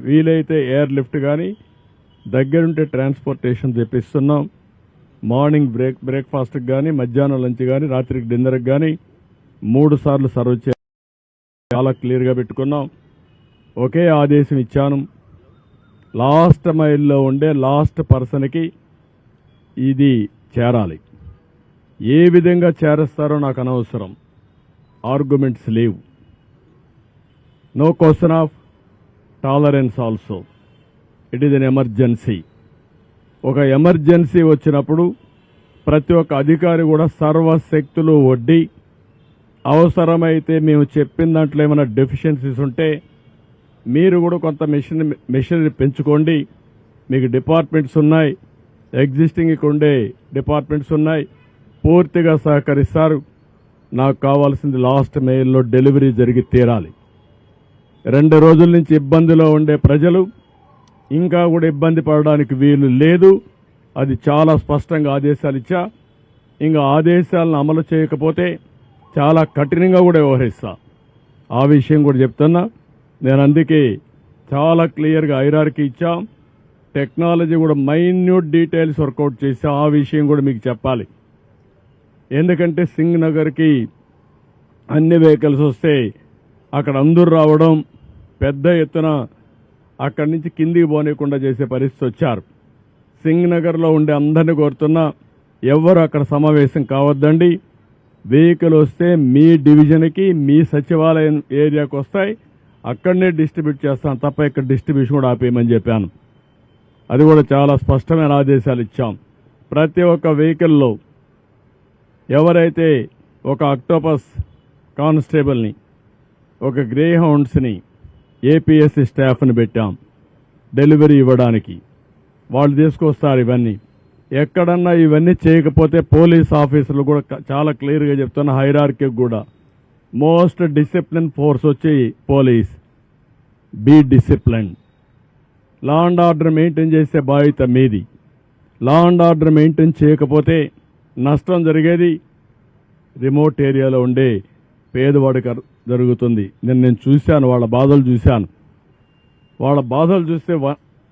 వీలైతే air lift కానీ దగ్గరుంటే transportation తెప్పిస్తున్నాం. Morning బ్రేక్ఫాస్ట్కి కానీ, మధ్యాహ్నం లంచ్ కానీ, రాత్రికి డిన్నర్కి కానీ 3 సార్లు సర్వ్ చాలా క్లియర్గా పెట్టుకున్నాం. ఒకే ఆదేశం ఇచ్చాను, లాస్ట్ మైల్లో ఉండే లాస్ట్ పర్సన్కి ఇది చేరాలి. ఏ విధంగా చేరుస్తారో నాకు అనవసరం, ఆర్గ్యుమెంట్స్ లేవు. No question of tolerance also. It is an emergency. ఒక ఎమర్జెన్సీ వచ్చినప్పుడు ప్రతి ఒక్క అధికారి కూడా సర్వశక్తులు ఒడ్డి అవసరమైతే మేము చెప్పిన దాంట్లో ఏమైనా డెఫిషియన్సీస్ ఉంటే మీరు కూడా కొంత మెషినరీ పెంచుకోండి. మీకు డిపార్ట్మెంట్స్ ఉన్నాయి, ఎగ్జిస్టింగ్ ఇక్కడ ఉండే డిపార్ట్మెంట్స్ ఉన్నాయి, పూర్తిగా సహకరిస్తారు. నాకు కావాల్సింది లాస్ట్ మైల్లో డెలివరీ జరిగి తీరాలి. 2 రోజుల నుంచి ఇబ్బందిలో ఉండే ప్రజలు ఇంకా కూడా ఇబ్బంది పడడానికి వీలు లేదు. అది చాలా స్పష్టంగా ఆదేశాలు ఇచ్చా. ఇంకా ఆదేశాలను అమలు చేయకపోతే చాలా కఠినంగా కూడా వ్యవహరిస్తా. ఆ విషయం కూడా చెప్తున్నా. నేను అందుకే చాలా క్లియర్గా హైరార్కీ ఇచ్చాం. టెక్నాలజీ కూడా మైన్యూట్ డీటెయిల్స్ వర్కౌట్ చేసా. ఆ విషయం కూడా మీకు చెప్పాలి. ఎందుకంటే సింగ్ నగర్కి అన్ని వెహికల్స్ వస్తే అక్కడ అందరూ రావడం, పెద్ద ఎత్తున అక్కడి నుంచి కిందికి పోనీయకుండా చేసే పరిస్థితి వచ్చారు. సింగ్ నగర్లో ఉండే అందరినీ కోరుతున్నా, ఎవరు అక్కడ సమావేశం కావద్దండి. వెహికల్ వస్తే మీ డివిజన్కి, మీ సచివాలయం ఏరియాకి వస్తాయి, అక్కడనే డిస్ట్రిబ్యూట్ చేస్తాం తప్ప ఇక్కడ డిస్ట్రిబ్యూషన్ కూడా ఆపేయమని చెప్పాను. అది కూడా చాలా స్పష్టమైన ఆదేశాలు ఇచ్చాం. ప్రతి ఒక్క వెహికల్లో ఎవరైతే ఒక అక్టోపస్ కానిస్టేబుల్ని, ఒక గ్రే హౌండ్స్ని, ఏపీఎస్సీ స్టాఫ్ని పెట్టాం డెలివరీ ఇవ్వడానికి. వాళ్ళు తీసుకొస్తారు ఇవన్నీ. ఎక్కడన్నా ఇవన్నీ చేయకపోతే పోలీస్ ఆఫీసర్లు కూడా చాలా క్లియర్గా చెప్తున్న, హైరార్కీ కూడా మోస్ట్ డిసిప్లిన్ ఫోర్స్ వచ్చి police. Be discipline. Law and order maintain చేసే బాధ్యత మీది. లా అండ్ ఆర్డర్ మెయింటైన్ చేయకపోతే నష్టం జరిగేది రిమోట్ ఏరియాలో ఉండే పేదవాడికి జరుగుతుంది. నేను చూశాను, వాళ్ళ బాధలు చూశాను. వాళ్ళ బాధలు చూస్తే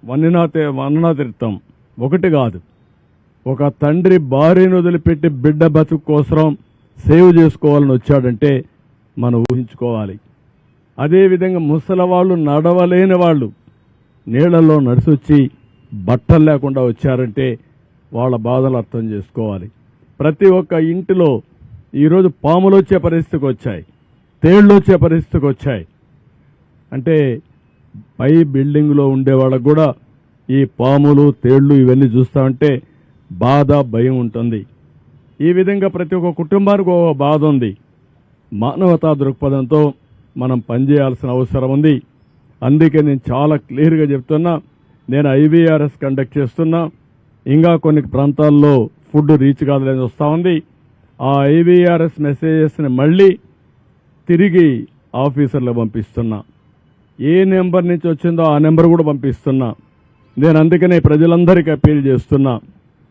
వన్ననా తిరుతాం. ఒకటి కాదు, ఒక తండ్రి భార్యను వదిలిపెట్టి బిడ్డ బతుకు కోసం సేవ్ చేసుకోవాలని వచ్చాడంటే మనం ఊహించుకోవాలి. అదేవిధంగా ముసలవాళ్ళు, నడవలేని వాళ్ళు నీళ్లలో నడిచొచ్చి బట్టలు లేకుండా వచ్చారంటే వాళ్ళ బాధలు అర్థం చేసుకోవాలి. ప్రతి ఒక్క ఇంటిలో ఈరోజు పాములు వచ్చే పరిస్థితికి వచ్చాయి, తేళ్లు వచ్చే పరిస్థితికి వచ్చాయి. అంటే పై బిల్డింగ్లో ఉండే వాళ్ళకు కూడా ఈ పాములు, తేళ్లు ఇవన్నీ చూస్తామంటే బాధ, భయం ఉంటుంది. ఈ విధంగా ప్రతి ఒక్క కుటుంబానికి ఒక బాధ ఉంది. మానవతా దృక్పథంతో మనం పనిచేయాల్సిన అవసరం ఉంది. అందుకే నేను చాలా క్లియర్గా చెప్తున్నా, నేను ఐవీఆర్ఎస్ కండక్ట్ చేస్తున్నా. ఇంకా కొన్ని ప్రాంతాల్లో ఫుడ్ రీచ్ కాదని వస్తూ ఉంది. ఆ ఐవీఆర్ఎస్ మెసేజెస్ని మళ్ళీ తిరిగి ఆఫీసర్లకు పంపిస్తున్నా. ఏ నెంబర్ నుంచి వచ్చిందో ఆ నెంబర్ కూడా పంపిస్తున్నా. నేను అందుకనే ప్రజలందరికీ అప్పీల్ చేస్తున్నా,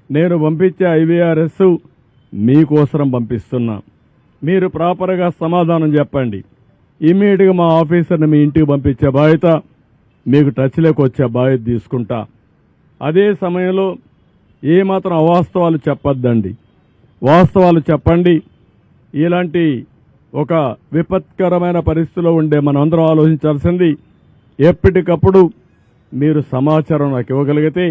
నేను పంపించే ఐవీఆర్ఎస్ మీకోసరం పంపిస్తున్నా. మీరు ప్రాపర్గా సమాధానం చెప్పండి. ఇమ్మీడియట్గా మా ఆఫీసర్ని మీ ఇంటికి పంపించే బాధ్యత, మీకు టచ్లోకి వచ్చే బాధ్యత తీసుకుంటా. అదే సమయంలో ఏమాత్రం అవాస్తవాలు చెప్పొద్దండి, వాస్తవాలు చెప్పండి. ఇలాంటి ఒక విపత్కరమైన పరిస్థితిలో ఉండే మనమందరం ఆలోచించాల్సింది, ఎప్పటికప్పుడు మీరు సమాచారం నాకు ఇవ్వగలిగితే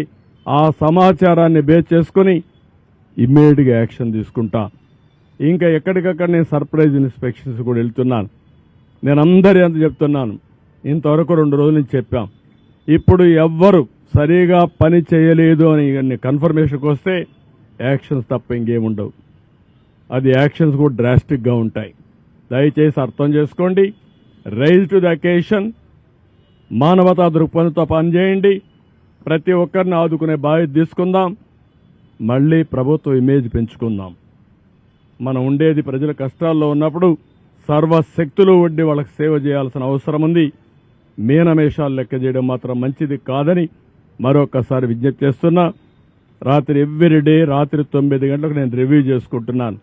ఆ సమాచారాన్ని బేస్ చేసుకుని ఇమ్మీడియట్గా యాక్షన్ తీసుకుంటా. ఇంకా ఎక్కడికక్కడ నేను సర్ప్రైజ్ ఇన్స్పెక్షన్స్ కూడా వెళ్తున్నాను. నేను అందరి అంత చెప్తున్నాను, ఇంతవరకు 2 రోజుల నుంచి చెప్పాం. ఇప్పుడు ఎవ్వరు సరిగా పని చేయలేదు అని కన్ఫర్మేషన్కి వస్తే యాక్షన్స్ తప్ప ఇంకేముండవు. అది యాక్షన్స్ కూడా డ్రాస్టిక్గా ఉంటాయి. దయచేసి అర్థం చేసుకోండి. Rise to the occasion. మానవతా దృక్పథంతో పనిచేయండి. ప్రతి ఒక్కరిని ఆదుకునే బాధ్యత తీసుకుందాం. మళ్ళీ ప్రభుత్వ ఇమేజ్ పెంచుకుందాం. మనం ఉండేది ప్రజల కష్టాల్లో ఉన్నప్పుడు సర్వశక్తులు ఒడ్డి వాళ్ళకి సేవ చేయాల్సిన అవసరం ఉంది. మీనమేషాలు లెక్క చేయడం మాత్రం మంచిది కాదని మరొకసారి విజ్ఞప్తి చేస్తున్నా. రాత్రి ఎవ్రీడే రాత్రి 9 గంటలకు నేను రివ్యూ చేసుకుంటున్నాను.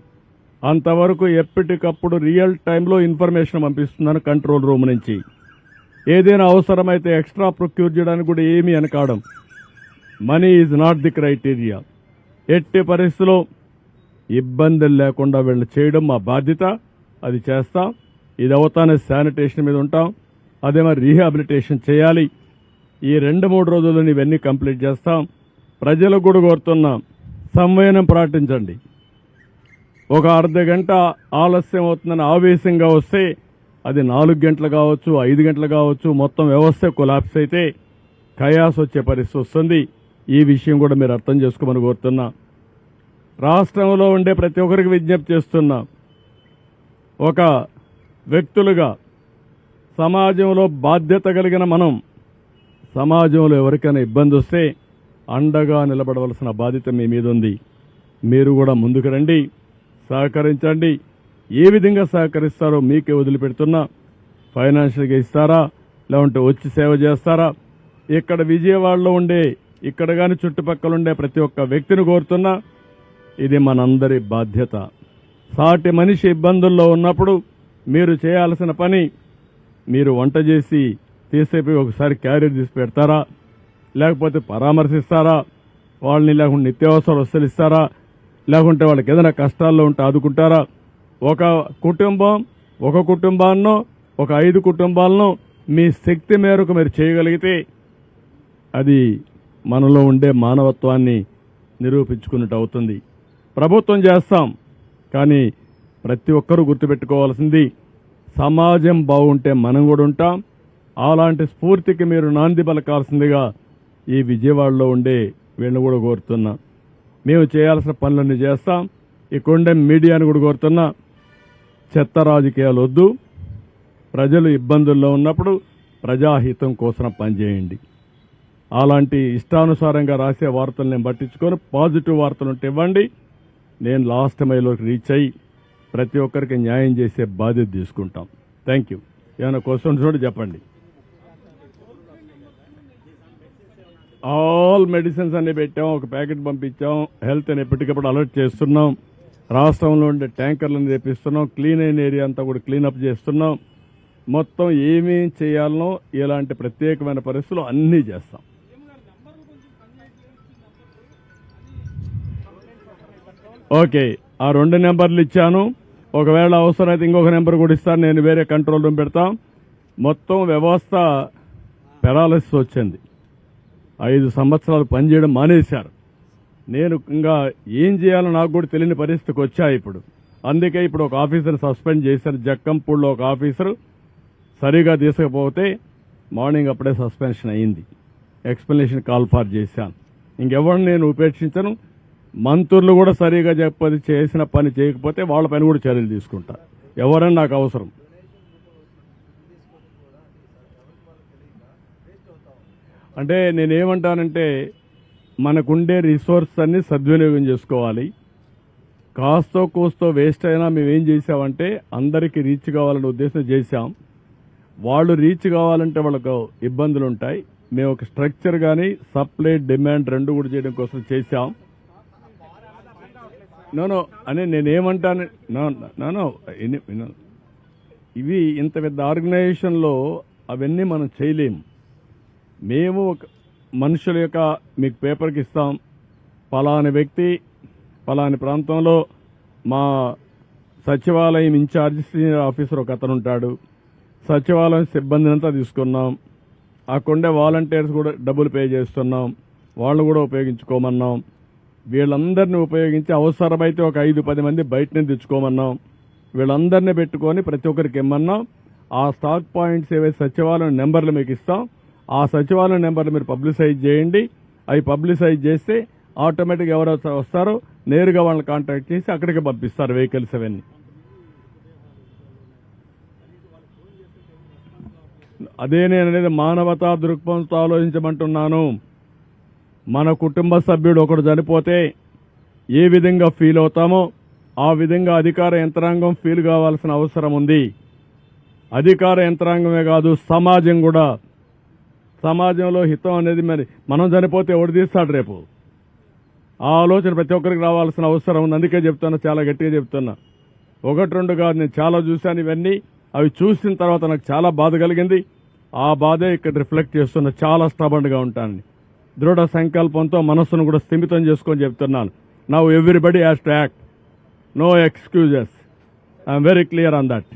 అంతవరకు ఎప్పటికప్పుడు రియల్ టైంలో ఇన్ఫర్మేషన్ పంపిస్తున్నాను కంట్రోల్ రూమ్ నుంచి. ఏదైనా అవసరమైతే ఎక్స్ట్రా ప్రొక్యూర్ చేయడానికి కూడా ఏమీ వెనకాడం. Money is not the criteria. ఎట్టి పరిస్థితుల్లో ఇబ్బందులు లేకుండా వీళ్ళు చేయడం మా బాధ్యత. అది చేస్తాం. ఇది అవుతానే శానిటేషన్ మీద ఉంటాం. అదే మరి రీహాబిలిటేషన్ చేయాలి. ఈ 2-3 రోజుల్లో ఇవన్నీ కంప్లీట్ చేస్తాం. ప్రజలకు కూడా కోరుతున్నాం, సంయమనం పాటించండి. ఒక అర్ధ గంట ఆలస్యం అవుతుందని ఆవేశంగా వస్తే అది 4 గంటలు కావచ్చు, 5 గంటలు కావచ్చు, మొత్తం వ్యవస్థ కొలాప్స్ అయితే కయాస్ వచ్చే పరిస్థితి వస్తుంది. ఈ విషయం కూడా మీరు అర్థం చేసుకోమని కోరుతున్నా. రాష్ట్రంలో ఉండే ప్రతి ఒక్కరికి విజ్ఞప్తి చేస్తున్నా, ఒక వ్యక్తులుగా సమాజంలో బాధ్యత కలిగిన మనం సమాజంలో ఎవరికైనా ఇబ్బంది వస్తే అండగా నిలబడవలసిన బాధ్యత మీ మీద ఉంది. మీరు కూడా ముందుకు రండి, సహకరించండి. ఏ విధంగా సహకరిస్తారో మీకే వదిలిపెడుతున్నా. ఫైనాన్షియల్గా ఇస్తారా, లేకుంటే వచ్చి సేవ చేస్తారా? ఇక్కడ విజయవాడలో ఉండే, ఇక్కడ కానీ చుట్టుపక్కల ఉండే ప్రతి ఒక్క వ్యక్తిని కోరుతున్నా, ఇది మనందరి బాధ్యత. సాటి మనిషి ఇబ్బందుల్లో ఉన్నప్పుడు మీరు చేయాల్సిన పని, మీరు వంట చేసి తీసేపోయి ఒకసారి క్యారియర్ తీసి పెడతారా, లేకపోతే పరామర్శిస్తారా, వాళ్ళని లేకుంటే నిత్యావసర వస్తువులు ఇస్తారా, లేకుంటే వాళ్ళకి ఏదైనా కష్టాల్లో ఉంటే ఆదుకుంటారా? ఒక కుటుంబాన్నో ఒక 5 కుటుంబాలను మీ శక్తి మేరకు మీరు చేయగలిగితే అది మనలో ఉండే మానవత్వాన్ని నిరూపించుకున్నట్టు అవుతుంది. ప్రభుత్వం చేస్తాం, కానీ ప్రతి ఒక్కరూ గుర్తుపెట్టుకోవాల్సింది, సమాజం బాగుంటే మనం కూడా ఉంటాం. అలాంటి స్ఫూర్తికి మీరు నాంది పలకాల్సిందిగా ఈ విజయవాడలో ఉండే వీళ్ళని కూడా కోరుతున్నా. మేము చేయాల్సిన పనులన్నీ చేస్తాం. ఇక్కడుండే మీడియాను కూడా కోరుతున్నా, చెత్త రాజకీయాలు వద్దు. ప్రజలు ఇబ్బందుల్లో ఉన్నప్పుడు ప్రజాహితం కోసం పనిచేయండి. అలాంటి ఇష్టానుసారంగా రాసే వార్తలు నేను పట్టించుకొని పాజిటివ్ వార్తలు ఉంటే ఇవ్వండి. నేను లాస్ట్ మైల్లోకి రీచ్ అయ్యి ప్రతి ఒక్కరికి న్యాయం చేసే బాధ్యత తీసుకుంటాం. Thank you. ఏమైనా క్వశ్చన్స్ కూడా చెప్పండి. ఆల్ మెడిసిన్స్ అన్ని పెట్టాం, ఒక ప్యాకెట్ పంపించాం. హెల్త్ అని ఎప్పటికప్పుడు అలర్ట్ చేస్తున్నాం. రాష్ట్రంలో ఉండే ట్యాంకర్లను తెప్పిస్తున్నాం. క్లీన్ అయిన ఏరియా అంతా కూడా క్లీనప్ చేస్తున్నాం. మొత్తం ఏమేం చేయాలనో ఇలాంటి ప్రత్యేకమైన పరిస్థితులు అన్నీ చేస్తాం. ఓకే, ఆ 2 నెంబర్లు ఇచ్చాను. ఒకవేళ అవసరమైతే ఇంకొక నెంబర్ కూడా ఇస్తాను. నేను వేరే కంట్రోల్ రూమ్ పెడతాం. మొత్తం వ్యవస్థ పెరాలసిస్ వచ్చింది. 5 సంవత్సరాలు పనిచేయడం మానేశారు. నేను ఇంకా ఏం చేయాలో నాకు కూడా తెలియని పరిస్థితికి వచ్చా ఇప్పుడు. అందుకే ఇప్పుడు ఒక ఆఫీసర్ సస్పెండ్ చేశారు. జక్కంపూడిలో ఒక ఆఫీసరు సరిగా తీసుకపోతే మార్నింగ్ అప్పుడే సస్పెన్షన్ అయింది. ఎక్స్ప్లెనేషన్ కాల్ ఫార్ చేశాను. ఇంకెవరిని నేను ఉపేక్షించను. మంత్రులు కూడా సరిగా చెప్పది చేసిన పని చేయకపోతే వాళ్ళ పైన కూడా చర్యలు తీసుకుంటా. ఎవరైనా నాకు అవసరం. అంటే నేనేమంటానంటే, మనకుండే రిసోర్స్ అన్ని సద్వినియోగం చేసుకోవాలి. కాస్తో కూస్తో వేస్ట్ అయినా మేమేం చేసామంటే అందరికీ రీచ్ కావాలనే ఉద్దేశం చేశాం. వాళ్ళు రీచ్ కావాలంటే వాళ్ళకు ఇబ్బందులు ఉంటాయి. మేము ఒక స్ట్రక్చర్ కానీ సప్లై డిమాండ్ 2 కూడా చేయడం కోసం చేశాం. నో అని నేనేమంటాను, నో ఇవి ఇంత పెద్ద ఆర్గనైజేషన్లో అవన్నీ మనం చేయలేము. మేము ఒక మనుషుల యొక్క మీకు పేపర్కి ఇస్తాం, పలాని వ్యక్తి పలాని ప్రాంతంలో మా సచివాలయం ఇన్ఛార్జ్ సీనియర్ ఆఫీసర్ ఒక అతను ఉంటాడు. సచివాలయం సిబ్బందిని అంతా తీసుకున్నాం. అక్కడుండే వాలంటీర్స్ కూడా డబ్బులు పే చేస్తున్నాం. వాళ్ళు కూడా ఉపయోగించుకోమన్నాం. వీళ్ళందరినీ ఉపయోగించి అవసరమైతే ఒక 5-10 మంది బయటనే తెచ్చుకోమన్నాం. వీళ్ళందరినీ పెట్టుకొని ప్రతి ఒక్కరికి ఇమ్మన్నాం. ఆ స్టాక్ పాయింట్స్ ఏవైతే సచివాలయం నెంబర్లు మీకు ఇస్తాం, ఆ సచివాలయం నెంబర్లు మీరు పబ్లిసైజ్ చేయండి. అవి పబ్లిసైజ్ చేస్తే ఆటోమేటిక్గా ఎవరు వస్తారో నేరుగా వాళ్ళని కాంటాక్ట్ చేసి అక్కడికి పంపిస్తారు వెహికల్స్ అవన్నీ. అదే నేను అనేది మానవతా దృక్పథంతో ఆలోచించమంటున్నాను. మన కుటుంబ సభ్యుడు ఒకడు చనిపోతే ఏ విధంగా ఫీల్ అవుతామో ఆ విధంగా అధికార యంత్రాంగం ఫీల్ కావాల్సిన అవసరం ఉంది. అధికార యంత్రాంగమే కాదు, సమాజం కూడా. సమాజంలో హితం అనేది మరి మనం చనిపోతే ఎవడు తీస్తాడు రేపు? ఆ ఆలోచన ప్రతి ఒక్కరికి రావాల్సిన అవసరం ఉంది. అందుకే చెప్తున్నా, చాలా గట్టిగా చెప్తున్నా. 1-2 కాదు, నేను చాలా చూశాను ఇవన్నీ. అవి చూసిన తర్వాత నాకు చాలా బాధ కలిగింది. ఆ బాధే ఇక్కడ రిఫ్లెక్ట్ చేస్తున్న. చాలా స్టబర్న్గా ఉంటాను, దృఢ సంకల్పంతో మనస్సును కూడా స్థిమితం చేసుకొని చెప్తున్నాను. Now everybody has to act, no excuses. I'm very clear on that.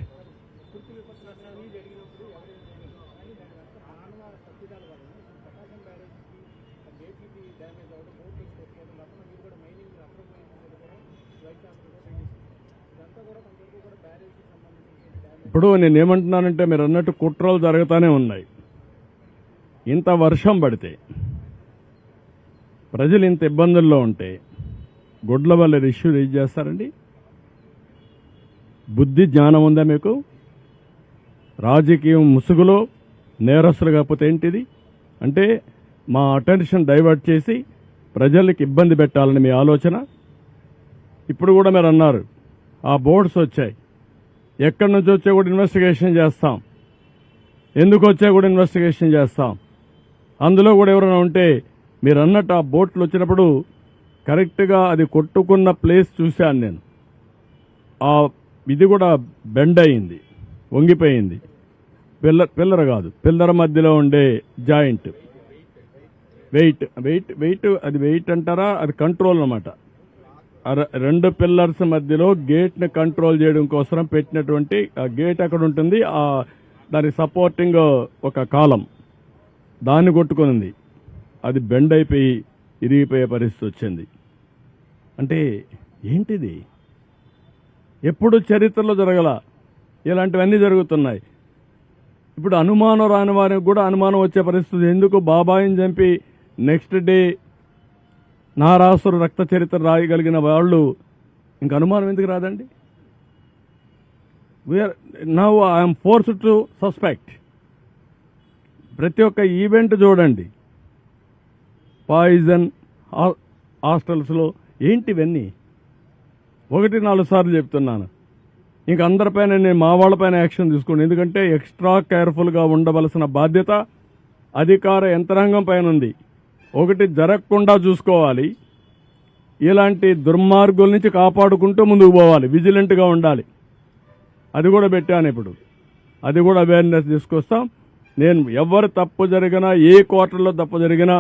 ఇప్పుడు నేనేమంటున్నానంటే, మీరు అన్నట్టు కుట్రలు జరుగుతూనే ఉన్నాయి. ఇంత వర్షం పడితే, ప్రజలు ఇంత ఇబ్బందుల్లో ఉంటే గుడ్ల వల్ల ఇష్యూ రేజ్ చేస్తారండి? బుద్ధి జ్ఞానం ఉందా మీకు? రాజకీయం ముసుగులో నేరస్తులు కాకపోతే ఏంటిది? అంటే మా అటెన్షన్ డైవర్ట్ చేసి ప్రజలకు ఇబ్బంది పెట్టాలని మీ ఆలోచన. ఇప్పుడు కూడా మీరు అన్నారు ఆ బోర్డ్స్ వచ్చాయి, ఎక్కడి నుంచి వచ్చా కూడా ఇన్వెస్టిగేషన్ చేస్తాం, ఎందుకు వచ్చా కూడా ఇన్వెస్టిగేషన్ చేస్తాం. అందులో కూడా ఎవరైనా ఉంటే, మీరు అన్నట్టు ఆ బోట్లు వచ్చినప్పుడు కరెక్ట్గా అది కొట్టుకున్న ప్లేస్ చూశాను నేను. ఆ ఇది కూడా బెండ్ అయింది, వంగిపోయింది. పిల్లర్ కాదు, పిల్లర్ మధ్యలో ఉండే జాయింట్ వెయిట్ వెయిట్ వెయిట్ అది వెయిట్ అంటారా, అది కంట్రోల్ అన్నమాట. రెండు పిల్లర్స్ మధ్యలో గేట్ని కంట్రోల్ చేయడం కోసం పెట్టినటువంటి ఆ గేట్ అక్కడ ఉంటుంది, దాని సపోర్టింగ్ ఒక కాలం, దాన్ని కొట్టుకునింది. అది బెండ్ అయిపోయి ఇరిగిపోయే పరిస్థితి వచ్చింది. అంటే ఏంటిది? ఎప్పుడు చరిత్రలో జరగల, ఇలాంటివన్నీ జరుగుతున్నాయి. ఇప్పుడు అనుమానం రాని వారికి కూడా అనుమానం వచ్చే పరిస్థితి. ఎందుకు బాబాయిని చంపి నెక్స్ట్ డే నారాసురు రక్త చరిత్ర రాయగలిగిన వాళ్ళు ఇంక అనుమానం ఎందుకు రాదండి? We are now I'm forced to suspect. ప్రతి ఒక్క ఈవెంట్ చూడండి, పాయిజన్ హాస్టల్స్లో ఏంటివన్నీ. 1-4 సార్లు చెప్తున్నాను. ఇంక అందరిపైన నేను మా వాళ్ళపైన యాక్షన్ తీసుకోండి. ఎందుకంటే ఎక్స్ట్రా కేర్ఫుల్గా ఉండవలసిన బాధ్యత అధికార యంత్రాంగం పైన ఉంది. ఒకటి జరగకుండా చూసుకోవాలి, ఇలాంటి దుర్మార్గుల నుంచి కాపాడుకుంటూ ముందుకు పోవాలి, విజిలెంట్గా ఉండాలి. అది కూడా పెట్టాను ఇప్పుడు, అది కూడా అవేర్నెస్ తీసుకొస్తాం. నేను ఎవరు తప్పు జరిగినా, ఏ క్వార్టర్లో తప్పు జరిగినా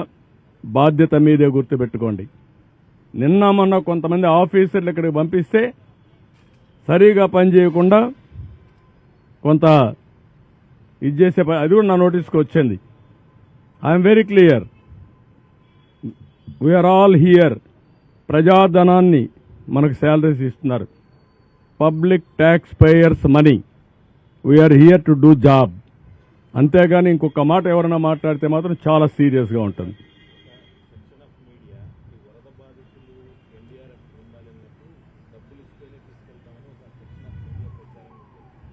బాధ్యత మీదే గుర్తుపెట్టుకోండి. నిన్న మొన్న కొంతమంది ఆఫీసర్లు ఇక్కడికి పంపిస్తే సరిగా పనిచేయకుండా కొంత ఇది చేసే అది కూడా నా నోటీస్కి వచ్చింది. I'm very clear, we are all here. ప్రజాధనాన్ని మనకు శాలరీస్ ఇస్తున్నారు, public tax payers money, we are here to do job. అంతేగాని ఇంకొక మాట ఎవరైనా మాట్లాడితే మాత్రం చాలా సీరియస్గా ఉంటుంది.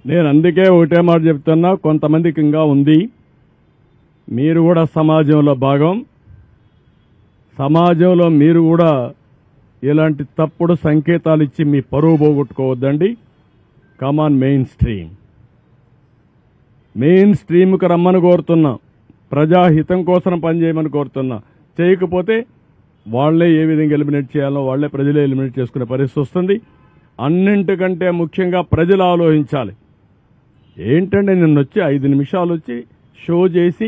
నేను అందుకే ఒకటే మాట చెప్తున్నా, కొంతమందికి ఇంకా ఉంది. మీరు కూడా సమాజంలో భాగం, సమాజంలో మీరు కూడా ఇలాంటి తప్పుడు సంకేతాలు ఇచ్చి మీ పరువు పోగొట్టుకోవద్దండి. కమాన్ మెయిన్ స్ట్రీమ్, మెయిన్ స్ట్రీమ్కి రమ్మని కోరుతున్నా, ప్రజాహితం కోసం పనిచేయమని కోరుతున్నా. చేయకపోతే వాళ్లే ఏ విధంగా ఎలిమినేట్ చేయాలో వాళ్లే ప్రజలే ఎలిమినేట్ చేసుకునే పరిస్థితి వస్తుంది. అన్నింటికంటే ముఖ్యంగా ప్రజలు ఆలోచించాలి. ఏంటంటే నిన్న వచ్చి 5 నిమిషాలు వచ్చి షో చేసి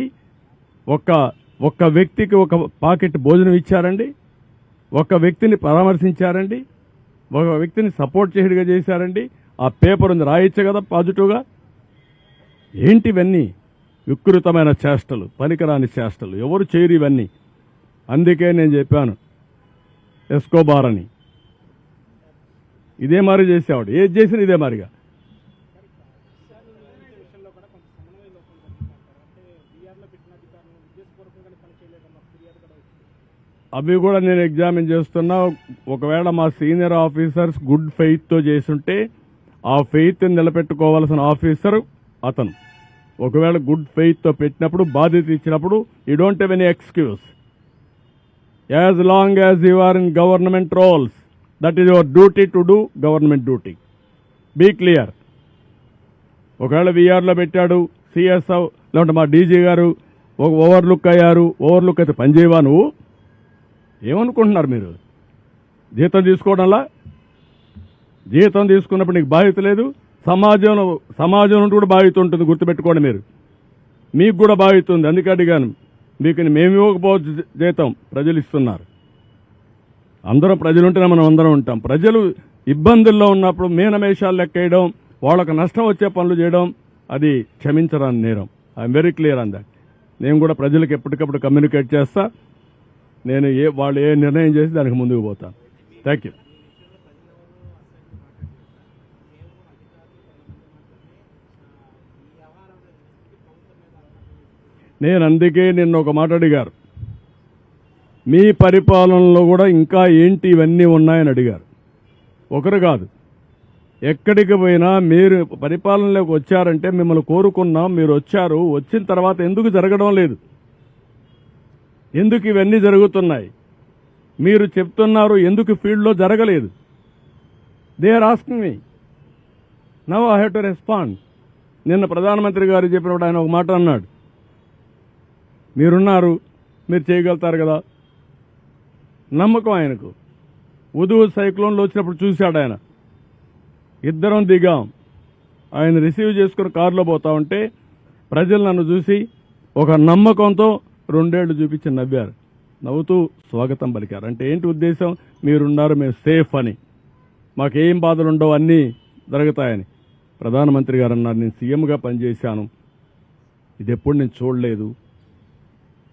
ఒక్క వ్యక్తికి ఒక పాకెట్ భోజనం ఇచ్చారండి, ఒక వ్యక్తిని పరామర్శించారండి, ఒక వ్యక్తిని సపోర్ట్ చేయడిగా చేశారండి. ఆ పేపర్ ఉంది, రాయొచ్చు కదా పాజిటివ్గా. ఏంటివన్నీ వికృతమైన చేష్టలు, పనికిరాని చేష్టలు, ఎవరు చేయరు ఇవన్నీ. అందుకే నేను చెప్పాను, ఎస్కోబార్ అని ఇదే మారి చేసేవాడు, ఏది చేసినా ఇదే మారిగా. అవి కూడా నేను ఎగ్జామిన్ చేస్తున్నా. ఒకవేళ మా సీనియర్ ఆఫీసర్స్ గుడ్ ఫెయిత్తో చేస్తుంటే ఆ ఫెయిత్ నిలబెట్టుకోవాల్సిన ఆఫీసర్ అతను. ఒకవేళ గుడ్ ఫెయిత్తో పెట్టినప్పుడు, బాధ్యత ఇచ్చినప్పుడు, you don't have any excuse. As long as you are in government roles, that is your duty to do government duty. Be clear. ఒకవేళ వీఆర్లో పెట్టాడు, సిఎస్ఓ లేదంటే మా డీజీ గారు ఒక ఓవర్లుక్ అయ్యారు, ఓవర్లుక్ అయితే పనిచేయవా నువ్వు? ఏమనుకుంటున్నారు మీరు? జీతం తీసుకోవడంలా? జీతం తీసుకున్నప్పుడు నీకు బాధ్యత లేదు. సమాజం నుండి కూడా బాధ్యత ఉంటుంది, గుర్తుపెట్టుకోండి. మీరు మీకు కూడా బాగుతుంది. అందుకే అడిగాను. మీకు మేము ఇవ్వకపోవచ్చు జీతం, ప్రజలు ఇస్తున్నారు. అందరం ప్రజలుంటేనే మనం అందరం ఉంటాం. ప్రజలు ఇబ్బందుల్లో ఉన్నప్పుడు మీనమేషాలు లెక్కేయడం, వాళ్ళకు నష్టం వచ్చే పనులు చేయడం అది క్షమించరాని నేరం. I'm very clear on that. నేను కూడా ప్రజలకు ఎప్పటికప్పుడు కమ్యూనికేట్ చేస్తా. నేను వాళ్ళు ఏ నిర్ణయం చేసి దానికి ముందుకు పోతాను. Thank you. నేను అందుకే నిన్న ఒక మాట అడిగారు, మీ పరిపాలనలో కూడా ఇంకా ఏంటి ఇవన్నీ ఉన్నాయని అడిగారు. ఒకరు కాదు, ఎక్కడికి పోయినా మీరు పరిపాలనలోకి వచ్చారంటే మిమ్మల్ని కోరుకున్నాం, మీరు వచ్చారు. వచ్చిన తర్వాత ఎందుకు జరగడం లేదు, ఎందుకు ఇవన్నీ జరుగుతున్నాయి, మీరు చెప్తున్నారు ఎందుకు ఫీల్డ్లో జరగలేదు. They are asking me. Now I have to respond. నిన్న ప్రధానమంత్రి గారు చెప్పినప్పుడు ఆయన ఒక మాట అన్నాడు, మీరున్నారు, మీరు చేయగలుగుతారు కదా. నమ్మకం ఆయనకు. ఉదువు సైక్లోన్లో వచ్చినప్పుడు చూశాడు ఆయన. ఇద్దరం దిగాం. ఆయన రిసీవ్ చేసుకుని కారులో పోతా ఉంటే ప్రజలు నన్ను చూసి ఒక నమ్మకంతో 2 ఏళ్లు చూపించి నవ్వారు. నవ్వుతూ స్వాగతం పలికారు. అంటే ఏంటి ఉద్దేశం, మీరున్నారు, మేము సేఫ్ అని, మాకేం బాధలు ఉండవు, అన్నీ జరుగుతాయని. ప్రధానమంత్రి గారు అన్నారు, నేను సీఎంగా పనిచేశాను, ఇది ఎప్పుడు నేను చూడలేదు.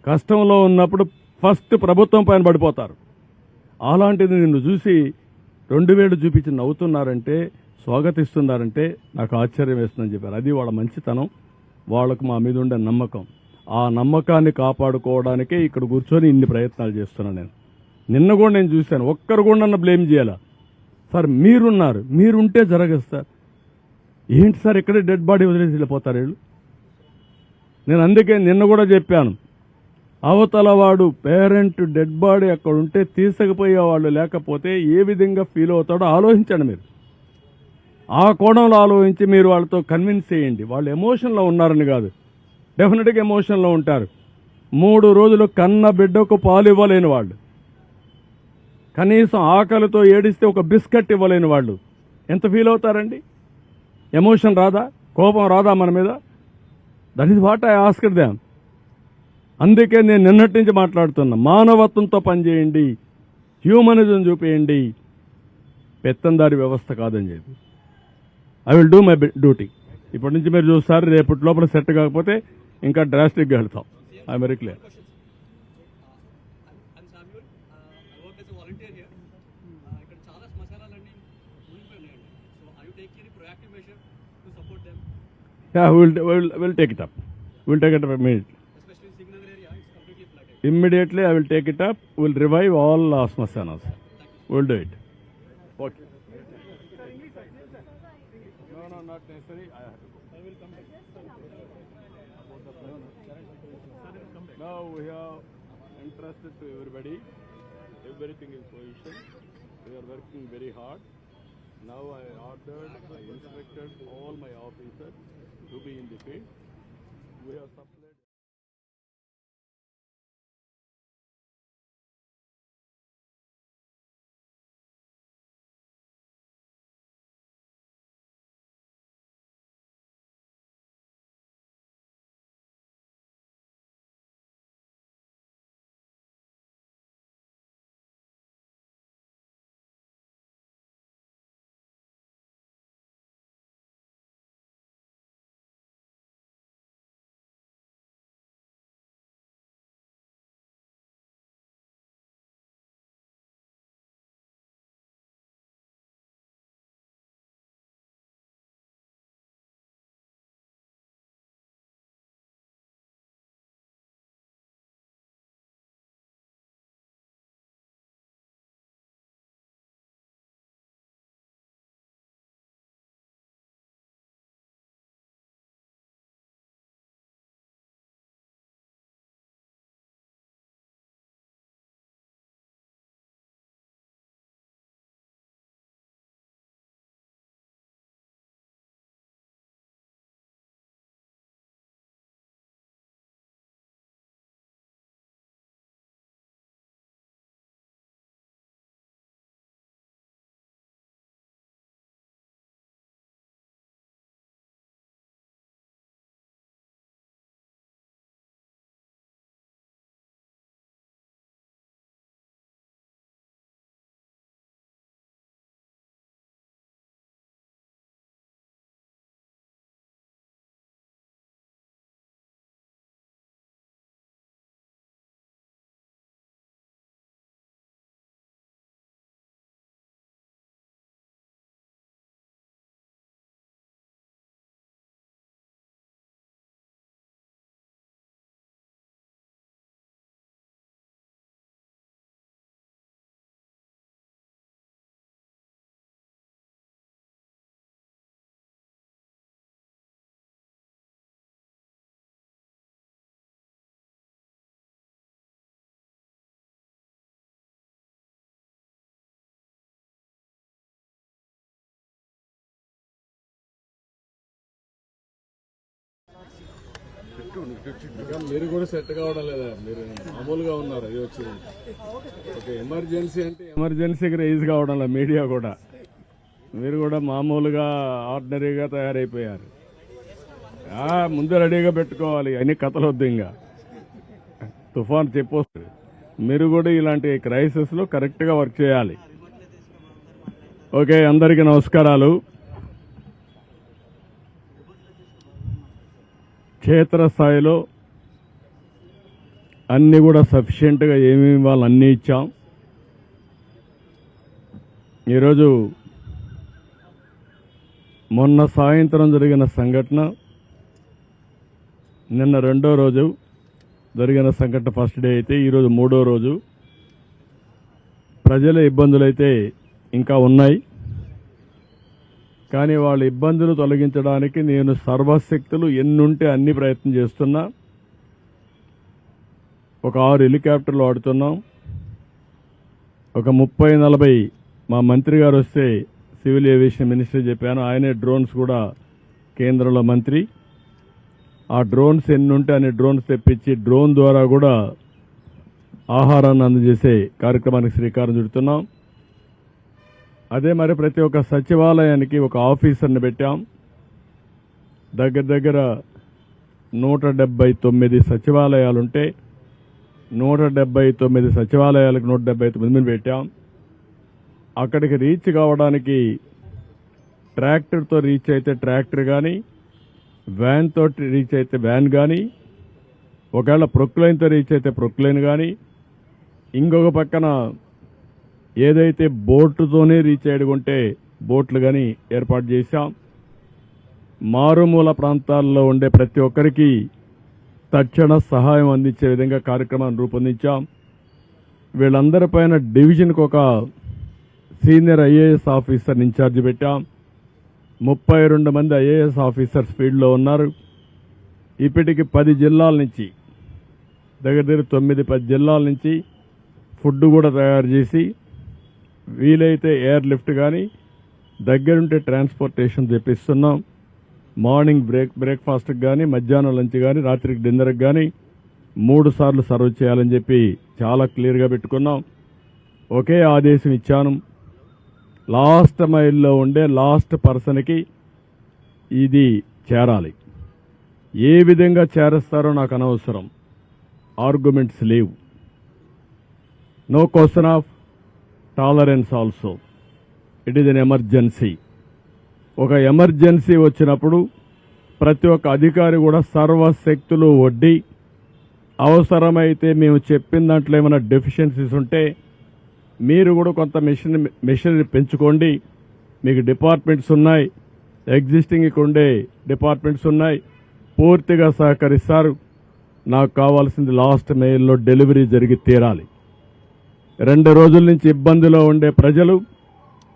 కష్టంలో ఉన్నప్పుడు ఫస్ట్ ప్రభుత్వం పైన పడిపోతారు. అలాంటిది నిన్ను చూసి 2 వేలు చూపించి నవ్వుతున్నారంటే, స్వాగతిస్తున్నారంటే నాకు ఆశ్చర్యం వేస్తుందని చెప్పారు. అది వాళ్ళ మంచితనం, వాళ్ళకు మా మీద ఉండే నమ్మకం. ఆ నమ్మకాన్ని కాపాడుకోవడానికే ఇక్కడ కూర్చొని ఇన్ని ప్రయత్నాలు చేస్తున్నాను నేను. నిన్న కూడా నేను చూశాను, ఒక్కరు కూడా నన్ను బ్లేమ్ చేయాలా. సార్ మీరున్నారు, మీరుంటే జరగదు సార్. ఏంటి సార్ ఇక్కడే డెడ్ బాడీ వదిలేసి వెళ్ళిపోతారు వీళ్ళు. నేను అందుకే నిన్న కూడా చెప్పాను, అవతల వాడు పేరెంట్ డెడ్ బాడీ అక్కడ ఉంటే తీసుకుపోయే వాళ్ళు లేకపోతే ఏ విధంగా ఫీల్ అవుతాడో ఆలోచించండి. మీరు ఆ కోణంలో ఆలోచించి మీరు వాళ్ళతో కన్విన్స్ చేయండి. వాళ్ళు ఎమోషన్లో ఉన్నారని కాదు, డెఫినెట్గా ఎమోషన్లో ఉంటారు. 3 రోజులు కన్న బిడ్డకు పాలు ఇవ్వలేని వాళ్ళు, కనీసం ఆకలితో ఏడిస్తే ఒక బిస్కెట్ ఇవ్వలేని వాళ్ళు ఎంత ఫీల్ అవుతారండి? ఎమోషన్ రాదా, కోపం రాదా మన మీద? That is what I asked them. అందుకే నేను నిన్నటి నుంచి మాట్లాడుతున్నా, మానవత్వంతో పనిచేయండి, హ్యూమనిజం చూపేయండి, పెత్తందారి వ్యవస్థ కాదని చెప్పి. I will do my duty. ఇప్పటి నుంచి మీరు చూస్తారు, రేపటి లోపల సెట్ కాకపోతే ఇంకా డ్రాస్టిక్గా వెళ్తాం. I very clear. Yeah, we'll take it up. We'll take it up immediately. Immediately, I will take it up. We'll revive all smashanas. We'll do it. Okay. No, not necessary. I have to go. I will come back. Now we have entrusted to everybody. Everything is position. We are working very hard. Now I ordered, I instructed all my officers to be in the field. We have supplied. మీరు కూడా set కావడం లేదా? మీరు మామూలుగా ఉన్నారు అది వచ్చి ఒక ఎమర్జెన్సీ అంటే ఎమర్జెన్సీకి రైజ్ కావడం లేదు. మీడియా కూడా మీరు కూడా మామూలుగా ఆర్డినరీగా తయారైపోయారు. ముందు రెడీగా పెట్టుకోవాలి, అన్ని కథలు వద్దు. ఇంకా తుఫాన్ చెప్పొస్తుంది. మీరు కూడా ఇలాంటి క్రైసిస్లో కరెక్ట్గా వర్క్ చేయాలి. ఓకే, అందరికీ నమస్కారాలు. క్షేత్రస్థాయిలో అన్నీ కూడా సఫిషియెంట్గా ఏమేమి ఇవ్వాలి అన్నీ ఇచ్చాం. ఈరోజు మొన్న సాయంత్రం జరిగిన సంఘటన, నిన్న రెండో రోజు జరిగిన సంఘటన ఫస్ట్ డే అయితే ఈరోజు మూడో రోజు. ప్రజల ఇబ్బందులైతే ఇంకా ఉన్నాయి, కానీ వాళ్ళ ఇబ్బందులు తొలగించడానికి నేను సర్వశక్తులు ఎన్నుంటే అన్ని ప్రయత్నం చేస్తున్నా. ఒక 6 హెలికాప్టర్లు వాడుతున్నాం. ఒక 30-40 మా మంత్రి గారు వస్తే సివిల్ ఏవియేషన్ మినిస్టర్ చెప్పాను, ఆయనే డ్రోన్స్ కూడా కేంద్రంలో మంత్రి. ఆ డ్రోన్స్ ఎన్నుంటే అన్ని డ్రోన్స్ తెప్పించి డ్రోన్ ద్వారా కూడా ఆహారాన్ని అందజేసే కార్యక్రమానికి శ్రీకారం చుడుతున్నాం. అదే మరి ప్రతి ఒక్క సచివాలయానికి ఒక ఆఫీసర్ని పెట్టాం. దగ్గర 179 సచివాలయాలుంటే 179 సచివాలయాలకు 179 మంది పెట్టాం. అక్కడికి రీచ్ కావడానికి ట్రాక్టర్తో రీచ్ అయితే ట్రాక్టర్ కానీ, వ్యాన్తో రీచ్ అయితే వ్యాన్ కానీ, ఒకవేళ ప్రొక్లైన్తో రీచ్ అయితే ప్రొక్లైన్ కానీ, ఇంకొక పక్కన ఏదైతే బోటుతోనే రీచ్ అయ్యకుంటే బోట్లు కానీ ఏర్పాటు చేశాం. మారుమూల ప్రాంతాల్లో ఉండే ప్రతి ఒక్కరికి తక్షణ సహాయం అందించే విధంగా కార్యక్రమాన్ని రూపొందించాం. వీళ్ళందరిపైన డివిజన్కి ఒక సీనియర్ ఐఏఎస్ ఆఫీసర్ ఇన్ఛార్జ్ పెట్టాం. 32 మంది ఐఏఎస్ ఆఫీసర్స్ ఫీల్డ్లో ఉన్నారు. ఇప్పటికి 10 జిల్లాల నుంచి దగ్గర 9-10 జిల్లాల నుంచి ఫుడ్ కూడా తయారు చేసి, వీలైతే ఎయిర్ లిఫ్ట్ కానీ దగ్గరుంటే ట్రాన్స్పోర్టేషన్ తెప్పిస్తున్నాం. మార్నింగ్ బ్రేక్ఫాస్ట్కి కానీ, మధ్యాహ్నం లంచ్ కానీ, రాత్రికి డిన్నర్కి కానీ 3 సార్లు సర్వ్ చేయాలని చెప్పి చాలా క్లియర్గా పెట్టుకున్నాం. ఒకే ఆదేశం ఇచ్చాను, లాస్ట్ మైల్లో ఉండే లాస్ట్ పర్సన్కి ఇది చేరాలి. ఏ విధంగా చేరుస్తారో నాకు అనవసరం, ఆర్గ్యుమెంట్స్ లేవు. No question of tolerance also. It is an emergency. ఒక ఎమర్జెన్సీ వచ్చినప్పుడు ప్రతి ఒక్క అధికారి కూడా సర్వశక్తులు ఒడ్డి, అవసరమైతే మేము చెప్పిన దాంట్లో ఏమైనా డెఫిషియన్సీస్ ఉంటే మీరు కూడా కొంత మిషనరీ పెంచుకోండి. మీకు డిపార్ట్మెంట్స్ ఉన్నాయి, ఎగ్జిస్టింగ్ ఇక్కడ ఉండే డిపార్ట్మెంట్స్ ఉన్నాయి, పూర్తిగా సహకరిస్తారు. నాకు కావాల్సింది లాస్ట్ మైల్లో డెలివరీ జరిగి తీరాలి. 2 రోజుల నుంచి ఇబ్బందిలో ఉండే ప్రజలు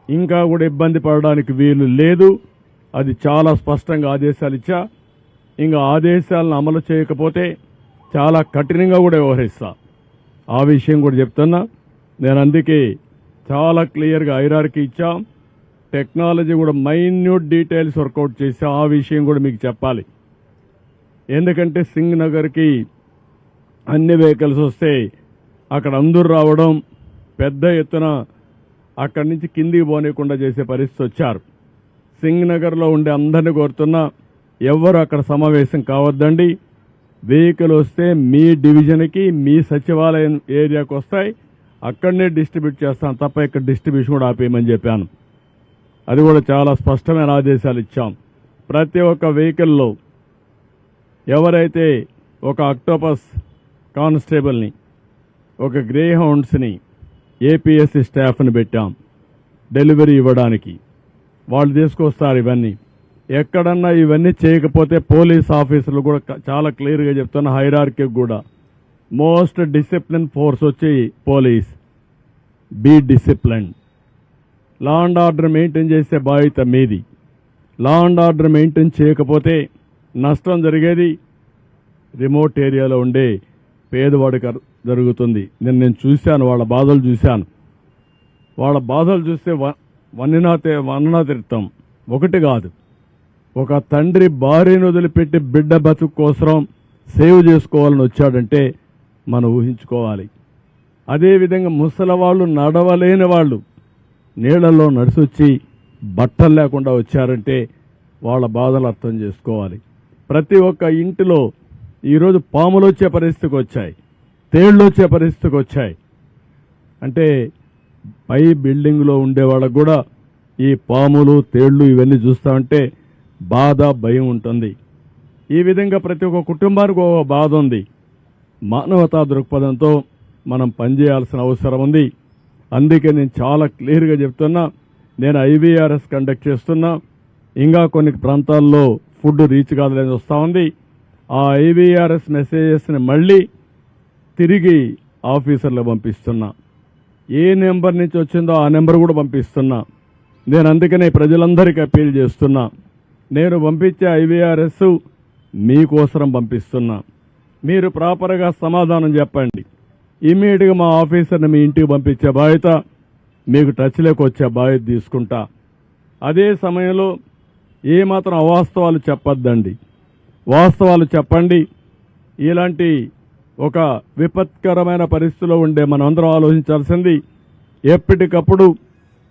ఇంకా కూడా ఇబ్బంది పడడానికి వీలు లేదు. అది చాలా స్పష్టంగా ఆదేశాలు ఇచ్చా. ఇంకా ఆదేశాలను అమలు చేయకపోతే చాలా కఠినంగా కూడా వ్యవహరిస్తా. ఆ విషయం కూడా చెప్తున్నా. నేను అందుకే చాలా క్లియర్గా హైరార్కీ ఇచ్చాం. టెక్నాలజీ కూడా మైన్యూట్ డీటెయిల్స్ వర్కౌట్ చేసాం. ఆ విషయం కూడా మీకు చెప్పాలి. ఎందుకంటే సింగ్ నగర్కి అన్ని వెహికల్స్ వస్తే అక్కడ అందరూ రావడం, పెద్ద ఎత్తున అక్కడి నుంచి కిందికి పోనీయకుండా చేసే పరిస్థితి వచ్చారు. సింగ్ నగర్లో ఉండే అందరినీ కోరుతున్నా, ఎవరు అక్కడ సమావేశం కావద్దండి. వెహికల్ వస్తే మీ డివిజన్కి, మీ సచివాలయం ఏరియాకి వస్తాయి, అక్కడనే డిస్ట్రిబ్యూట్ చేస్తాం తప్ప ఇక్కడ డిస్ట్రిబ్యూషన్ కూడా ఆపేయమని చెప్పాను. అది కూడా చాలా స్పష్టమైన ఆదేశాలు ఇచ్చాం. ప్రతి ఒక్క వెహికల్లో ఎవరైతే ఒక అక్టోపస్ కానిస్టేబుల్ని, ఒక గ్రే హౌండ్స్ని, ఏపీఎస్సీ స్టాఫ్ని పెట్టాం డెలివరీ ఇవ్వడానికి. వాళ్ళు తీసుకొస్తారు ఇవన్నీ. ఎక్కడన్నా ఇవన్నీ చేయకపోతే పోలీస్ ఆఫీసర్లు కూడా చాలా క్లియర్గా చెప్తున్న, హైరార్కీ కూడా మోస్ట్ డిసిప్లిన్ ఫోర్స్ వచ్చి police. Be discipline. Law and order maintain చేసే బాధ్యత మీది. లా అండ్ ఆర్డర్ మెయింటైన్ చేయకపోతే నష్టం జరిగేది రిమోట్ ఏరియాలో ఉండే పేదవాడికి జరుగుతుంది. నేను చూశాను, వాళ్ళ బాధలు చూశాను. వాళ్ళ బాధలు చూస్తే వన్ననా తిరుతాం. ఒకటి కాదు, ఒక తండ్రి భార్యను వదిలిపెట్టి బిడ్డ బతుకు కోసం సేవ్ చేసుకోవాలని వచ్చాడంటే మనం ఊహించుకోవాలి. అదేవిధంగా ముసలవాళ్ళు, నడవలేని వాళ్ళు నీళ్లలో నడిచొచ్చి బట్టలు లేకుండా వచ్చారంటే వాళ్ళ బాధలు అర్థం చేసుకోవాలి. ప్రతి ఒక్క ఇంటిలో ఈరోజు పాములు వచ్చే పరిస్థితికి వచ్చాయి, తేళ్లు వచ్చే పరిస్థితికి వచ్చాయి. అంటే పై బిల్డింగ్లో ఉండే వాళ్ళకు కూడా ఈ పాములు, తేళ్లు ఇవన్నీ చూస్తామంటే బాధ, భయం ఉంటుంది. ఈ విధంగా ప్రతి ఒక్క కుటుంబానికి ఒక బాధ ఉంది. మానవతా దృక్పథంతో మనం పనిచేయాల్సిన అవసరం ఉంది. అందుకే నేను చాలా క్లియర్గా చెప్తున్నా, నేను IVRS కండక్ట్ చేస్తున్నా. ఇంకా కొన్ని ప్రాంతాల్లో ఫుడ్ రీచ్ కాదని వస్తూ ఉంది. ఆ IVRS మెసేజెస్ని మళ్ళీ తిరిగి ఆఫీసర్లు పంపిస్తున్నా. ఏ నెంబర్ నుంచి వచ్చిందో ఆ నెంబర్ కూడా పంపిస్తున్నా. నేను అందుకనే ప్రజలందరికీ అప్పీల్ చేస్తున్నా, నేను పంపించే IVRS మీకోసరం పంపిస్తున్నా. మీరు ప్రాపర్గా సమాధానం చెప్పండి. ఇమ్మీడియట్గా మా ఆఫీసర్ని మీ ఇంటికి పంపించే బాధ్యత, మీకు టచ్లోకి వచ్చే బాధ్యత తీసుకుంటా. అదే సమయంలో ఏమాత్రం అవాస్తవాలు చెప్పొద్దండి, వాస్తవాలు చెప్పండి. ఇలాంటి ఒక విపత్కరమైన పరిస్థితిలో ఉండే మనమందరం ఆలోచించాల్సింది, ఎప్పటికప్పుడు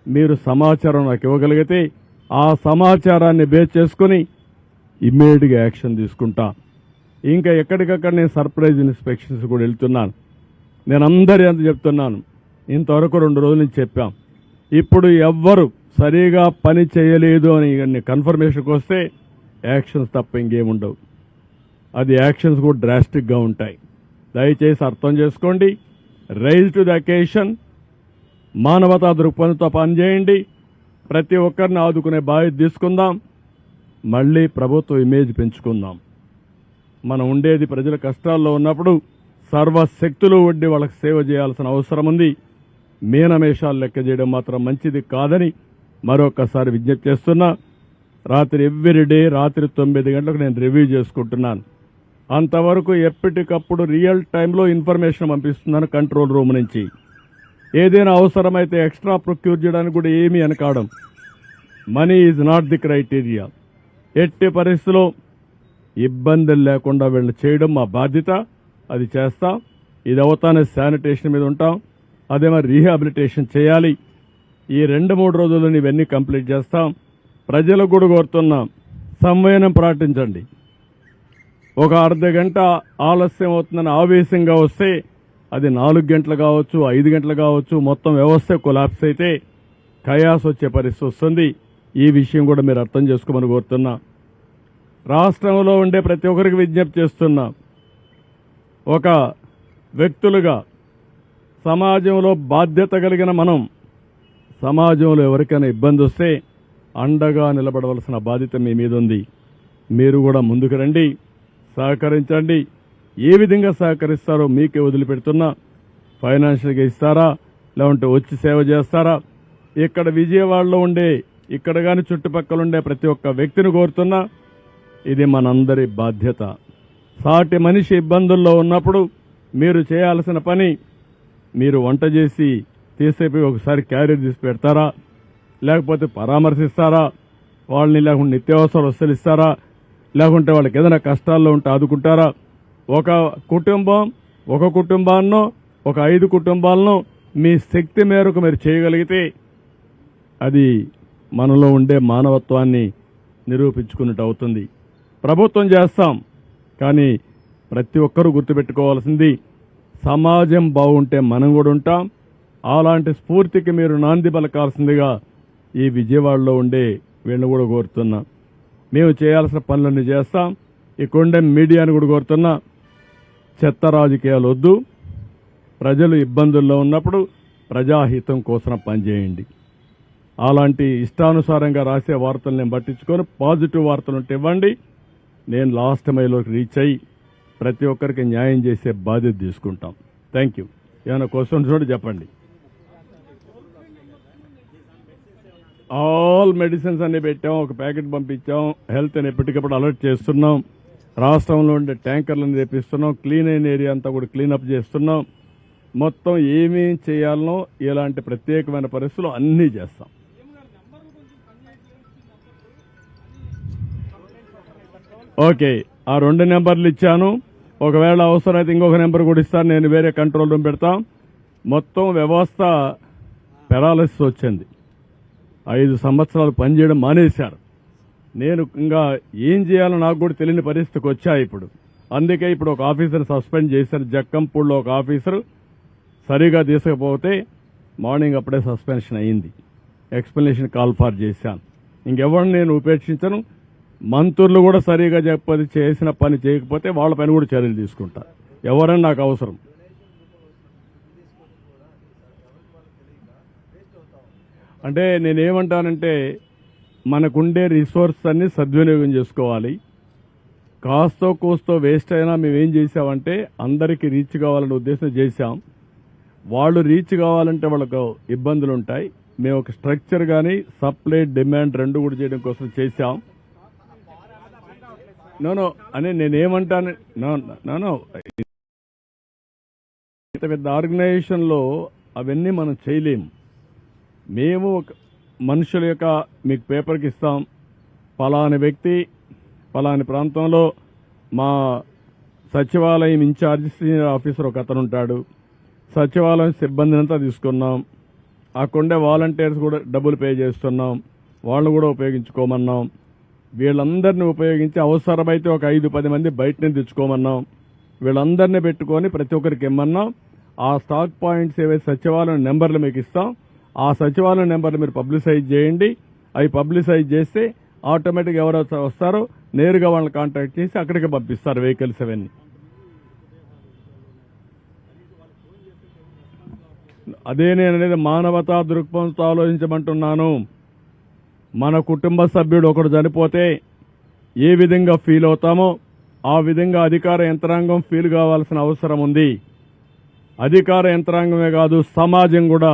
మీరు సమాచారం నాకు ఇవ్వగలిగితే ఆ సమాచారాన్ని బేస్ చేసుకుని ఇమ్మీడియట్గా యాక్షన్ తీసుకుంటా. ఇంకా ఎక్కడికక్కడ నేను సర్ప్రైజ్ ఇన్స్పెక్షన్స్ కూడా వెళ్తున్నాను. నేను అందరి అంత చెప్తున్నాను, ఇంతవరకు 2 రోజుల నుంచి చెప్పాం. ఇప్పుడు ఎవ్వరు సరిగా పని చేయలేదు అని కన్ఫర్మేషన్కి వస్తే యాక్షన్స్ తప్ప ఇంకేముండవు. అది యాక్షన్స్ కూడా డ్రాస్టిక్గా ఉంటాయి. దయచేసి అర్థం చేసుకోండి. రైజ్ టు ద అకేషన్, మానవతా దృక్పథంతో పనిచేయండి. ప్రతి ఒక్కరిని ఆదుకునే బాధ్యత తీసుకుందాం. మళ్ళీ ప్రభుత్వ ఇమేజ్ పెంచుకుందాం. మనం ఉండేది ప్రజల కష్టాల్లో ఉన్నప్పుడు సర్వశక్తులు ఒడ్డి వాళ్ళకి సేవ చేయాల్సిన అవసరం ఉంది. మీనమేషాలు లెక్క చేయడం మాత్రం మంచిది కాదని మరొకసారి విజ్ఞప్తి చేస్తున్నా. రాత్రి ఎవ్రీడే రాత్రి 9 గంటలకు నేను రివ్యూ చేసుకుంటున్నాను. అంతవరకు ఎప్పటికప్పుడు రియల్ టైంలో ఇన్ఫర్మేషన్ పంపిస్తున్నాను కంట్రోల్ రూమ్ నుంచి. ఏదైనా అవసరమైతే ఎక్స్ట్రా ప్రొక్యూర్ చేయడానికి కూడా ఏమీ అనకాడం. Money is not the criteria. ఎట్టి పరిస్థితిలో ఇబ్బందులు లేకుండా వీళ్ళు చేయడం మా బాధ్యత, అది చేస్తాం. ఇది అవుతానే శానిటేషన్ మీద ఉంటాం. అదేమో రీహాబిలిటేషన్ చేయాలి. ఈ 2-3 రోజుల్లో ఇవన్నీ కంప్లీట్ చేస్తాం. ప్రజలకు కూడా కోరుతున్నాం, సంయమనం పాటించండి. ఒక అర్ధగంట ఆలస్యం అవుతుందని ఆవేశంగా వస్తే అది 4 గంటలు కావచ్చు, 5 గంటలు కావచ్చు, మొత్తం వ్యవస్థ కొలాప్స్ అయితే కయాస్ వచ్చే పరిస్థితి వస్తుంది. ఈ విషయం కూడా మీరు అర్థం చేసుకోమని కోరుతున్నా. రాష్ట్రంలో ఉండే ప్రతి ఒక్కరికి విజ్ఞప్తి చేస్తున్నా, ఒక వ్యక్తులుగా సమాజంలో బాధ్యత కలిగిన మనం సమాజంలో ఎవరికైనా ఇబ్బంది వస్తే అండగా నిలబడవలసిన బాధ్యత మీ మీద ఉంది. మీరు కూడా ముందుకు రండి, సహకరించండి. ఏ విధంగా సహకరిస్తారో మీకే వదిలిపెడుతున్నా. ఫైనాన్షియల్గా ఇస్తారా, లేకుంటే వచ్చి సేవ చేస్తారా? ఇక్కడ విజయవాడలో ఉండే, ఇక్కడ కానీ చుట్టుపక్కల ఉండే ప్రతి ఒక్క వ్యక్తిని కోరుతున్నా, ఇది మనందరి బాధ్యత. సాటి మనిషి ఇబ్బందుల్లో ఉన్నప్పుడు మీరు చేయాల్సిన పని, మీరు వంట చేసి తీసేపోయి ఒకసారి క్యారియర్ తీసి పెడతారా, లేకపోతే పరామర్శిస్తారా, వాళ్ళని లేకుంటే నిత్యావసర వస్తువులు ఇస్తారా, లేకుంటే వాళ్ళకి ఏదైనా కష్టాల్లో ఉంటే ఆదుకుంటారా? ఒక కుటుంబాన్నో ఒక 5 కుటుంబాలను మీ శక్తి మేరకు మీరు చేయగలిగితే అది మనలో ఉండే మానవత్వాన్ని నిరూపించుకున్నట్టు అవుతుంది. ప్రభుత్వం చేస్తాం, కానీ ప్రతి ఒక్కరూ గుర్తుపెట్టుకోవాల్సింది, సమాజం బాగుంటే మనం కూడా ఉంటాం. అలాంటి స్ఫూర్తికి మీరు నాంది పలకాల్సిందిగా ఈ విజయవాడలో ఉండే వీళ్ళని కూడా కోరుతున్నా. మేము చేయాల్సిన పనులన్నీ చేస్తాం. ఇక్కడుండే మీడియాని కూడా కోరుతున్నా, చెత్త రాజకీయాలు వద్దు. ప్రజలు ఇబ్బందుల్లో ఉన్నప్పుడు ప్రజాహితం కోసం పనిచేయండి. అలాంటి ఇష్టానుసారంగా రాసే వార్తలు నేను పట్టించుకొని పాజిటివ్ వార్తలు ఉంటే ఇవ్వండి. నేను లాస్ట్ మైల్లోకి రీచ్ అయ్యి ప్రతి ఒక్కరికి న్యాయం చేసే బాధ్యత తీసుకుంటాం. Thank you. ఏమైనా క్వశ్చన్స్ కూడా చెప్పండి. ఆల్ మెడిసిన్స్ అన్ని పెట్టాం, ఒక ప్యాకెట్ పంపించాం. హెల్త్ అని ఎప్పటికప్పుడు అలర్ట్ చేస్తున్నాం. రాష్ట్రంలో ఉండే ట్యాంకర్లను తెప్పిస్తున్నాం. క్లీన్ అయిన ఏరియా అంతా కూడా క్లీనప్ చేస్తున్నాం. మొత్తం ఏమేం చేయాలనో ఇలాంటి ప్రత్యేకమైన పరిస్థితులు అన్నీ చేస్తాం. ఓకే, ఆ 2 నెంబర్లు ఇచ్చాను. ఒకవేళ అవసరమైతే ఇంకొక నెంబర్ కూడా ఇస్తాను, నేను వేరే కంట్రోల్ రూమ్ పెడతాం. మొత్తం వ్యవస్థ పెరాలసిస్ వచ్చింది. 5 సంవత్సరాలు పనిచేయడం మానేశారు. నేను ఇంకా ఏం చేయాలో నాకు కూడా తెలియని పరిస్థితికి వచ్చా ఇప్పుడు. అందుకే ఇప్పుడు ఒక ఆఫీసర్ సస్పెండ్ చేశారు. జక్కంపూడిలో ఒక ఆఫీసరు సరిగా తీసుకపోతే మార్నింగ్ అప్పుడే సస్పెన్షన్ అయింది. ఎక్స్ప్లెనేషన్ కాల్ ఫార్ చేశాను. ఇంకెవరిని నేను ఉపేక్షించను. మంత్రులు కూడా సరిగా చెప్పది చేసిన పని చేయకపోతే వాళ్ళ పైన కూడా చర్యలు తీసుకుంటా. ఎవరని నాకు అవసరం. అంటే నేనేమంటానంటే మనకుండే రిసోర్స్ అన్ని సద్వినియోగం చేసుకోవాలి. కాస్తో కోస్తో వేస్ట్ అయినా మేమేం చేసామంటే అందరికీ రీచ్ కావాలనే ఉద్దేశం చేశాం. వాళ్ళు రీచ్ కావాలంటే వాళ్ళకు ఇబ్బందులు ఉంటాయి. మేము ఒక స్ట్రక్చర్ కానీ సప్లై డిమాండ్ రెండు కూడా చేయడం కోసం చేశాం. నో అని నేనేమంటాను, నో ఇంత పెద్ద ఆర్గనైజేషన్లో అవన్నీ మనం చేయలేము. మేము మనుషుల యొక్క మీకు పేపర్కి ఇస్తాం, పలాని వ్యక్తి పలాని ప్రాంతంలో మా సచివాలయం ఇన్ఛార్జ్ సీనియర్ ఆఫీసర్ ఒక అతను ఉంటాడు. సచివాలయం సిబ్బందిని అంతా తీసుకున్నాం. అక్కడే వాలంటీర్స్ కూడా డబ్బులు పే చేస్తున్నాం. వాళ్ళు కూడా ఉపయోగించుకోమన్నాం. వీళ్ళందరినీ ఉపయోగించి అవసరమైతే ఒక 5-10 మంది బయటనే తెచ్చుకోమన్నాం. వీళ్ళందరినీ పెట్టుకొని ప్రతి ఒక్కరికి ఇమ్మన్నాం. ఆ స్టాక్ పాయింట్స్ ఏవైతే సచివాలయం నెంబర్లు మీకు ఇస్తాం, ఆ సచివాలయం నెంబర్లు మీరు పబ్లిసైజ్ చేయండి. అవి పబ్లిసైజ్ చేస్తే ఆటోమేటిక్గా ఎవరు వస్తారో నేరుగా వాళ్ళని కాంటాక్ట్ చేసి అక్కడికి పంపిస్తారు వెహికల్స్ అవన్నీ. అదే నేను అనేది మానవతా దృక్పథంతో ఆలోచించమంటున్నాను. మన కుటుంబ సభ్యుడు ఒకడు చనిపోతే ఏ విధంగా ఫీల్ అవుతామో ఆ విధంగా అధికార యంత్రాంగం ఫీల్ కావాల్సిన అవసరం ఉంది. అధికార యంత్రాంగమే కాదు, సమాజం కూడా.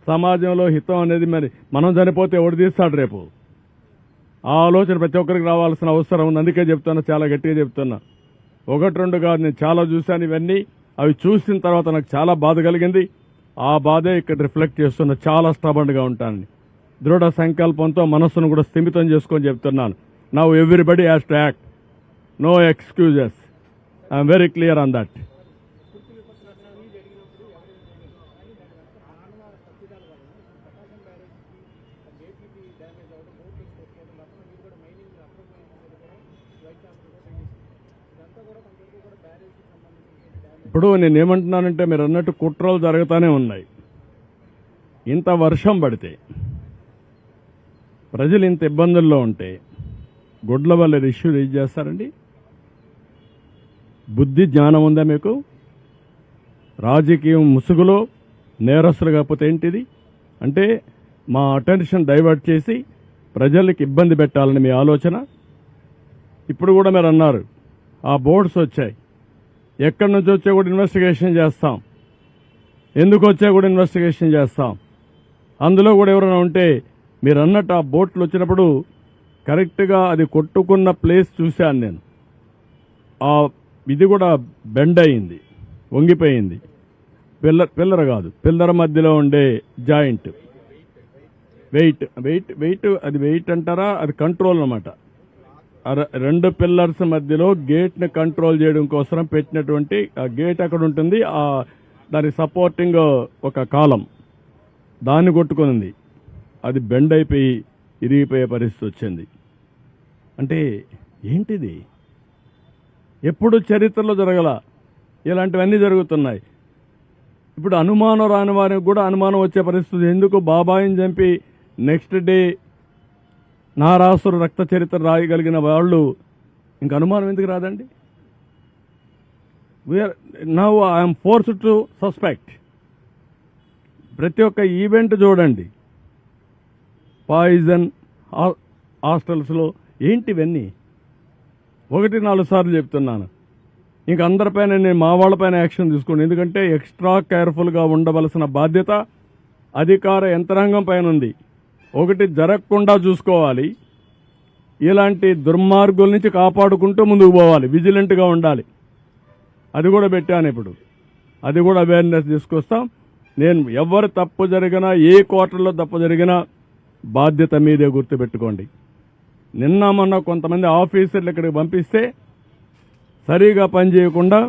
సమాజంలో హితం అనేది మరి మనం చనిపోతే ఎవడు తీస్తాడు రేపు? ఆ ఆలోచన ప్రతి ఒక్కరికి రావాల్సిన అవసరం ఉంది. అందుకే చెప్తున్నా, చాలా గట్టిగా చెప్తున్నా. 1-2 కాదు, నేను చాలా చూశాను ఇవన్నీ. అవి చూసిన తర్వాత నాకు చాలా బాధ కలిగింది. ఆ బాధే ఇక్కడ రిఫ్లెక్ట్ చేస్తున్నా. చాలా స్టబర్న్గా ఉంటాను. దృఢ సంకల్పంతో మనస్సును కూడా స్థిమితం చేసుకొని చెప్తున్నాను. Now everybody has to act. No excuses. I'm very clear on that. ఇప్పుడు నేనేమంటున్నానంటే మీరు అన్నట్టు కుట్రలు జరుగుతూనే ఉన్నాయి. ఇంత వర్షం పడితే ప్రజలు ఇంత ఇబ్బందుల్లో ఉంటే గుడ్ల వల్ల ఇష్యూ రేజ్ చేస్తారండి? బుద్ధి జ్ఞానం ఉందా మీకు? రాజకీయం ముసుగులో నేరస్తులు కాకపోతే ఏంటిది? అంటే మా అటెన్షన్ డైవర్ట్ చేసి ప్రజలకు ఇబ్బంది పెట్టాలని మీ ఆలోచన. ఇప్పుడు కూడా మీరు అన్నారు ఆ బోర్డ్స్ వచ్చాయి, ఎక్కడి నుంచి వచ్చా కూడా ఇన్వెస్టిగేషన్ చేస్తాం, ఎందుకు వచ్చా కూడా ఇన్వెస్టిగేషన్ చేస్తాం. అందులో కూడా ఎవరైనా ఉంటే మీరు అన్నట్టు ఆ బోట్లు వచ్చినప్పుడు కరెక్ట్గా అది కొట్టుకున్న ప్లేస్ చూశాను నేను. ఆ ఇది కూడా బెండ్ అయింది, వంగిపోయింది. పిల్లర్ కాదు, పిల్లర్ మధ్యలో ఉండే జాయింట్ వెయిట్ అది వెయిట్ అంటారా? అది కంట్రోల్ అన్నమాట. 2 పిల్లర్స్ మధ్యలో గేట్ ని కంట్రోల్ చేయడం కోసం పెట్టినటువంటి ఆ గేట్ అక్కడ ఉంటుంది. దాని సపోర్టింగ్ ఒక కాలం దాన్ని కొట్టుకునింది. అది బెండ్ అయిపోయి ఇరిగిపోయే పరిస్థితి వచ్చింది. అంటే ఏంటిది? ఎప్పుడు చరిత్రలో జరగల ఇలాంటివన్నీ జరుగుతున్నాయి. ఇప్పుడు అనుమానం రాని వారికి కూడా అనుమానం వచ్చే పరిస్థితి. ఎందుకు బాబాయిని చంపి నెక్స్ట్ డే నారాసురు రక్త చరిత్ర రాయగలిగిన వాళ్ళు ఇంక అనుమానం ఎందుకు రాదండి? Now I'm forced to suspect. ప్రతి ఒక్క ఈవెంట్ చూడండి, పాయిజన్ హాస్టల్స్లో ఏంటివన్నీ 1-4 సార్లు చెప్తున్నాను. ఇంక అందరిపైన నేను మా వాళ్ళపైన యాక్షన్ తీసుకోండి. ఎందుకంటే ఎక్స్ట్రా కేర్ఫుల్గా ఉండవలసిన బాధ్యత అధికార యంత్రాంగం పైన ఉంది. ఒకటి జరగకుండా చూసుకోవాలి, ఇలాంటి దుర్మార్గుల నుంచి కాపాడుకుంటూ ముందుకు పోవాలి, విజిలెంట్గా ఉండాలి. అది కూడా పెట్టాను ఇప్పుడు. అది కూడా అవేర్నెస్ తీసుకొస్తాం. నేను ఎవరు తప్పు జరిగినా, ఏ క్వార్టర్లో తప్పు జరిగినా బాధ్యత మీదే గుర్తుపెట్టుకోండి. నిన్న మొన్న కొంతమంది ఆఫీసర్లు ఇక్కడికి పంపిస్తే సరిగా పనిచేయకుండా